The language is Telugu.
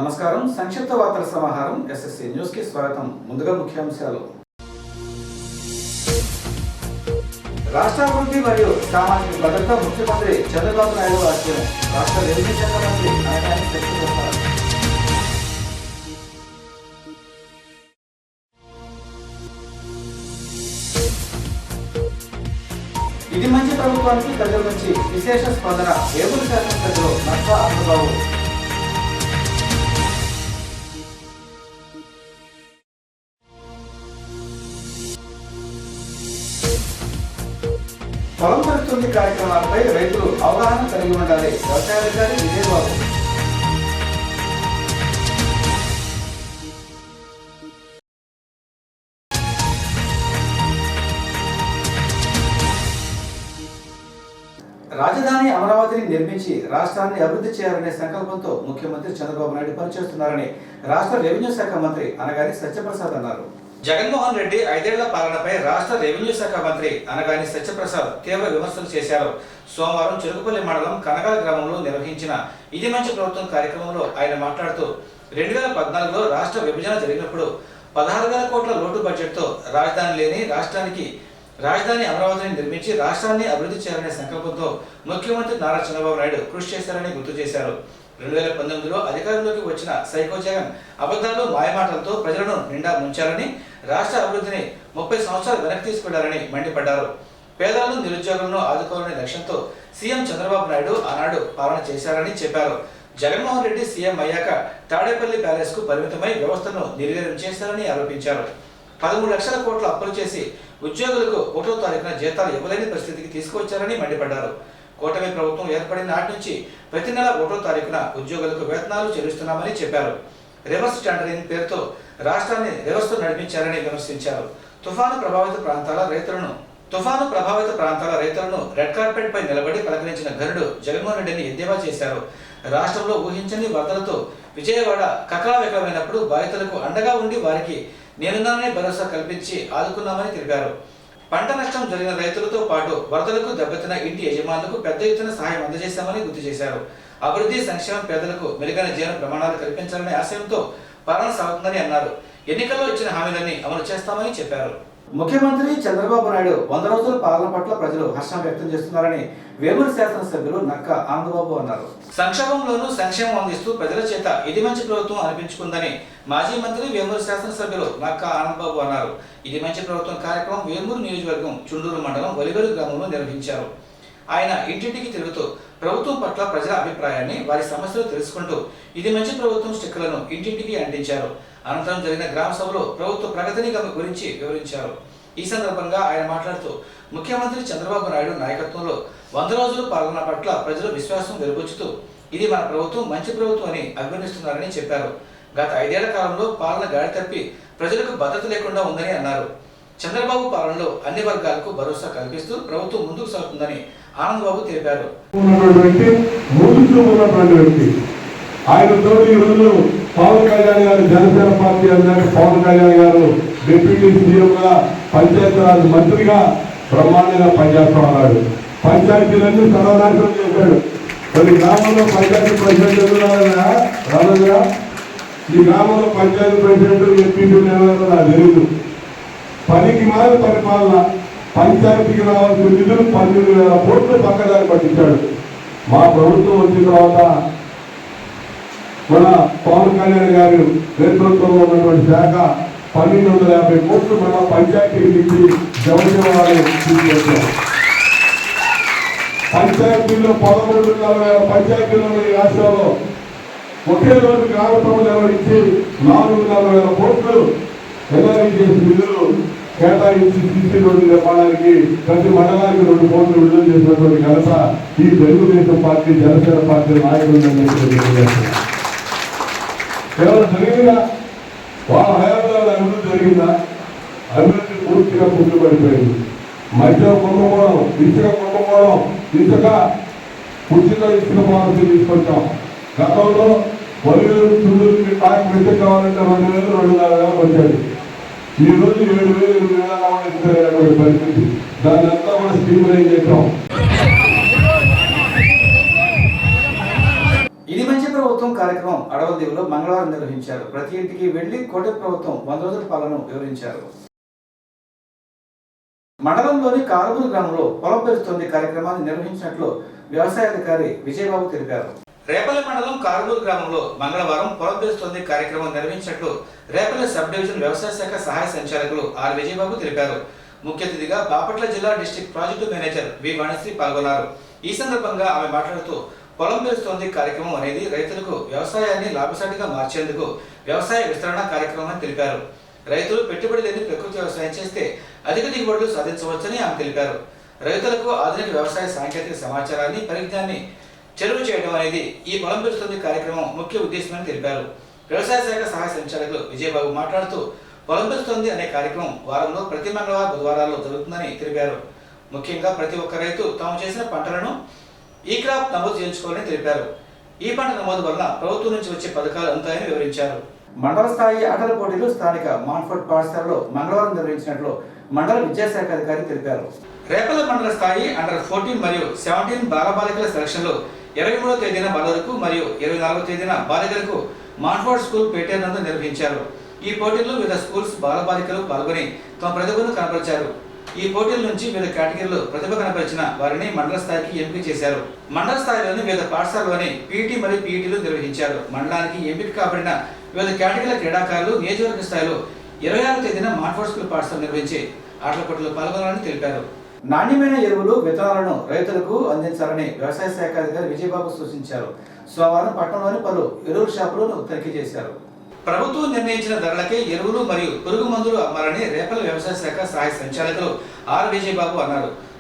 నమస్కారం. సంక్షిప్త వార్తల సమాహారం ఎస్ఎస్సీ న్యూస్ కి స్వాగతం. ముందుగా ముఖ్యాంశాలు. రాష్ట్రాభివృద్ధి మరియు సామాజిక భద్రత ముఖ్యమంత్రి చంద్రబాబు నాయుడు ఆశయం. రాష్ట్ర రెవెన్యూ శాఖ మంత్రి అనగాని సత్యప్రసాద్. ఇది మంచి ప్రభుత్వానికి ప్రజల నుంచి విశేష స్పందన. వేమూరు శాసనసభ్యులు నక్కా ఆనందబాబు. పొలం పరిస్థితి కార్యక్రమాలపై రైతులు అవగాహన కలిగి ఉండాలి. వ్యవసాయాధికారి విజయబాబు. రాజధాని అమరావతిని నిర్మించి రాష్ట్రాన్ని అభివృద్ధి చేయాలనే సంకల్పంతో ముఖ్యమంత్రి చంద్రబాబు నాయుడు పనిచేస్తున్నారని రాష్ట్ర రెవెన్యూ శాఖ మంత్రి అనగాని సత్యప్రసాద్ అన్నారు. జగన్మోహన్ రెడ్డి 5 ఏళ్ల పాలనపై రాష్ట్ర రెవెన్యూ శాఖ మంత్రి అనగాని సత్యప్రసాద్ తీవ్ర విమర్శలు చేశారు. సోమవారం చెరుకుపల్లి మండలం కనగాల గ్రామంలో నిర్వహించిన ఇది మంచి ప్రభుత్వం కార్యక్రమంలో ఆయన మాట్లాడుతూ 2014లో రాష్ట్ర విభజన జరిగినప్పుడు 16,000 కోట్ల లోటు బడ్జెట్తో రాజధాని లేని రాజధాని అమరావతిని నిర్మించి రాష్ట్రాన్ని అభివృద్ధి చేయాలనే సంకల్పంతో ముఖ్యమంత్రి నారా చంద్రబాబు నాయుడు కృషి చేశారని గుర్తు చేశారు. 2019లో అధికారంలోకి వచ్చిన సైకో జగన్ అబద్ధాలు మాయమాటలతో ప్రజలను నిండా ముంచారని, రాష్ట్ర అభివృద్ధిని 30 సంవత్సరాలు వెనక్కి తీసుకెళ్లారని మండిపడ్డారు. పేదలను నిరుద్యోగులను ఆదుకోవాలనే లక్ష్యంతో సీఎం చంద్రబాబు నాయుడు ఆనాడు పాలన చేశారని చెప్పారు. జగన్మోహన్ రెడ్డి సీఎం అయ్యాక తాడేపల్లి ప్యాలెస్ కు పరిమితమై వ్యవస్థను నిర్వీర్యం చేశారని ఆరోపించారు. 13 లక్షల కోట్ల అప్పులు చేసి ఉద్యోగులకు 1వ తారీఖున జీతాలు ఇవ్వలేని పరిస్థితికి తీసుకువచ్చారని మండిపడ్డారు. కూటమి ప్రభుత్వం ఏర్పడిన నాటి నుంచి ప్రతి నెల 1వ తారీఖున ఉద్యోగులకు వేతనాలు చెల్లిస్తున్నామని చెప్పారు. రివర్స్ టెండరింగ్ పేరుతో రాష్ట్రాన్ని రివర్స్తో నడిపించారని విమర్శించారు. తుఫాను ప్రభావిత ప్రాంతాల రైతులను రెడ్ కార్పెట్ పై నిలబడి పలకరించిన ఘనుడు జగన్మోహన్ రెడ్డిని ఎద్దేవా చేశారు. రాష్ట్రంలో ఊహించని వరదలతో విజయవాడ కకావికలమైనప్పుడు బాధితులకు అండగా ఉండి వారికి నేనున్నానని భరోసా కల్పించి ఆదుకున్నామని తెలిపారు. పంట నష్టం జరిగిన రైతులతో పాటు వరదలకు దెబ్బతిన్న ఇంటి యజమానులకు పెద్ద ఎత్తున సహాయం అందజేశామని గుర్తు చేశారు. అభివృద్ధి సంక్షేమం పేదలకు మెరుగైన జీవన ప్రమాణాలు కల్పించాలనే ఆశయంతో పాలన సాగుతుందని అన్నారు. ఎన్నికల్లో ఇచ్చిన హామీలన్నీ అమలు చేస్తామని చెప్పారు. ముఖ్యమంత్రి చంద్రబాబు నాయుడు 100 రోజుల పాలన పట్ల ప్రజలు హర్షం వ్యక్తం చేస్తున్నారని వేమూరు శాసనసభ్యులు నక్కా ఆనందబాబు అన్నారు. సంక్షోభంలోనూ సంక్షేమం అందిస్తూ ప్రజల చేత ఇది మంచి ప్రభుత్వం అనిపించుకుందని మాజీ మంత్రి వేమూరు శాసనసభ్యులు నక్కా ఆనందబాబు అన్నారు. ఇది మంచి ప్రభుత్వం కార్యక్రమం వేమూరు నియోజకవర్గం చుండూరు మండలం వలివేలు గ్రామంలో నిర్వహించారు. ఆయన ఇంటింటికి తిరుగుతూ ప్రభుత్వం పట్ల ప్రజల అభిప్రాయాన్ని, వారి సమస్యలు తెలుసుకుంటూ ఇది మంచి ప్రభుత్వం స్టిక్కర్లను ఇంటింటికి అంటించారు. అనంతరం జరిగిన గ్రామ సభలో ప్రభుత్వ ప్రగతిని గురించి వివరించారు. ఈ సందర్భంగా ఆయన మాట్లాడుతూ ముఖ్యమంత్రి చంద్రబాబు నాయుడు నాయకత్వంలో 100 రోజుల పాలన పట్ల ప్రజలు విశ్వాసం వెలుబుచ్చుతూ ఇది మన ప్రభుత్వం మంచి ప్రభుత్వం అని అభివర్ణిస్తున్నారని చెప్పారు. గత 5 ఏళ్ల కాలంలో పాలన గాడి తప్పి ప్రజలకు భద్రత లేకుండా ఉందని అన్నారు. చంద్రబాబు పాలనలో అన్ని వర్గాలకు భరోసా కల్పిస్తూ ప్రభుత్వం ముందుకు సాగుతుందని ఆనందబాబు తెలిపారు. ఆయనతో ఈరోజు పవన్ కళ్యాణ్ గారు జనసేన పార్టీ అన్నారు. పవన్ కళ్యాణ్ గారు డిప్యూటీ సీఎంగా, పంచాయతీరాజ్ మంత్రిగా బ్రహ్మాండంగా పనిచేస్తా ఉన్నాడు. పంచాయతీలన్నీ సర్వనాశనం చేశాడు. కొన్ని గ్రామంలో పంచాయతీ ప్రెసిడెంట్ రానుగా ఈ గ్రామంలో పంచాయతీ ప్రెసిడెంట్ ఎంపీలు నాకు తెలియదు. పనికి మారి పరిపాలన, పంచాయతీకి రావాల్సిన నిధులు 12,000 కోట్లు పక్కదారి పట్టించాడు. మా ప్రభుత్వం వచ్చిన తర్వాత మన పవన్ కళ్యాణ్ గారు నేతృత్వంలో ఉన్నటువంటి శాఖ 1,250 కోట్లు మన పంచాయతీకి ఇచ్చి జవజవాళ్ళు తీసుకొచ్చారు. పంచాయతీల్లో 13,40,000 పంచాయతీల్లో ఈ రాష్ట్రంలో ఒకే రోజు గ్రామ సభలు నిర్వహించి 4,40,000 కోట్లు ఎన్ఆర్ఈ చేసి నిధులు కేటాయించి సీసీ రోడ్డు నిర్మాణానికి ప్రతి మండలానికి 2 కోట్లు విడుదల చేసినటువంటి ఘనత ఈ తెలుగుదేశం పార్టీ, జనసేన పార్టీ నాయకులు కేవలం జరిగిందా? వాళ్ళ హయాంలో అభివృద్ధి జరిగిందా? అభివృద్ధి పూర్తిగా కుంటుపడిపోయింది. మధ్య కుంభకోణం, ఇసుక కుంభకోణం, ఉచిత ఇసుక పాలసీ తీసుకొచ్చాం. గతంలో 10,000 చుండూరుకి టాక్ పెట్టి కావాలంటే 2,000, 2,500 వచ్చాడు. ఈ రోజు 7,000, 8,000 పరిస్థితి. దాన్ని అంతా కూడా స్ట్రీమ్లైన్ చేసాం. ఇది మంచి ప్రభుత్వం కార్యక్రమం అడవల్దీవులో మంగళవారం నిర్వహించారు. ప్రతి ఇంటికి వెళ్లి కూటమి ప్రభుత్వం 100 రోజుల పాలనను వివరించారు. మండలంలోని కారుమూరు గ్రామంలో పొలం పెరుస్తుంది కార్యక్రమాన్ని నిర్వహించినట్లు వ్యవసాయ అధికారి విజయబాబు తెలిపారు. రేపల్లె మండలం కారుమూరు గ్రామంలో మంగళవారం పొలం పెరుస్తుంది కార్యక్రమం నిర్వహించినట్లు రేపల్లె సబ్ డివిజన్ వ్యవసాయ శాఖ సహాయ సంచాలకులు ఆర్ విజయబాబు తెలిపారు. ముఖ్య అతిథిగా బాపట్ల జిల్లా district project manager we Vanisri పాల్గొన్నారు. ఈ సందర్భంగా ఆమె మాట్లాడుతూ పొలం పెరుస్తోంది కార్యక్రమం అనేది రైతులకు వ్యవసాయాన్ని లాభసాటిగా మార్చేందుకు వ్యవసాయ విస్తరణ కార్యక్రమం అని తెలిపారు. రైతులు పెట్టుబడి లేని ప్రకృతి వ్యవసాయం చేస్తే అధిక దిగుబడులు సాధించవచ్చని ఆమె తెలిపారు. రైతులకు ఆధునిక వ్యవసాయ సాంకేతిక సమాచారాన్ని పరిజ్ఞానాన్ని చెరువు చేయడం అనేది ఈ పొలం పెరుస్తుంది కార్యక్రమం ముఖ్య ఉద్దేశమని తెలిపారు. వ్యవసాయ శాఖ సహాయ సంచాలకులు విజయబాబు మాట్లాడుతూ పొలం పెరుస్తుంది అనే కార్యక్రమం వారంలో ప్రతి మంగళవారం బుధవారాల్లో జరుగుతుందని తెలిపారు. ముఖ్యంగా ప్రతి ఒక్క రైతు తాము చేసిన పంటలను ఈ క్రాప్ నమోదు చేయించుకోవాలని తెలిపారు. ఈ పంట నమోదు వలన ప్రభుత్వం నుంచి వచ్చే పథకాలు అందుతాయని వివరించారు. మండల స్థాయి ఆటల పోటీలు స్థానిక మాన్ఫోర్డ్ పాఠశాలలో మంగళవారం నిర్వహించినట్లు మండల విద్యాశాఖ అధికారి తెలిపారు. రేపల్లె మండల స్థాయి అండర్ 14 మరియు 17 బాలబాలికల సెలక్షన్లు 23వ తేదీన బాలురకు మరియు 24వ తేదీన బాలికలకు మాన్ఫోర్డ్ స్కూల్ పేటేరు నందు నిర్వహించారు. ఈ పోటీల్లో వివిధ స్కూల్స్ బాలబాలికలు పాల్గొని తమ ప్రతిభను కనబరిచారు. ఈ పోటీల నుంచి వివిధ కేటగిరీలో ప్రతిభ కనబరిచిన వారిని మండల స్థాయికి ఎంపిక చేశారు. మండల స్థాయిలోని వివిధ పాఠశాలలోని పీఈటీ మరియు పీఈటీలు నిర్వహించారు. మండలానికి ఎంపిక కాబడిన వివిధ కేటగిరీల క్రీడాకారులు నియోజకవర్గ స్థాయిలో 26వ తేదీన మాన్ఫోర్డ్ స్కూల్ పాఠశాల నిర్వహించి ఆటల పోటీలో పాల్గొనాలని తెలిపారు. నాణ్యమైన ఎరువులు విత్తనాలను రైతులకు అందించాలని వ్యవసాయ శాఖ అధికారి విజయబాబు సూచించారు. సోమవారం పట్టణంలోని పలు ఎరువుల షాపులను తనిఖీ చేశారు. ప్రభుత్వం నిర్ణయించిన ధరలకే ఎరువులు మరియు పురుగు మందులు అమ్మాలని రేపల్లె వ్యవసాయ శాఖ సహాయ సంచాలకులు ఆర్ విజయబాబు అన్నారు.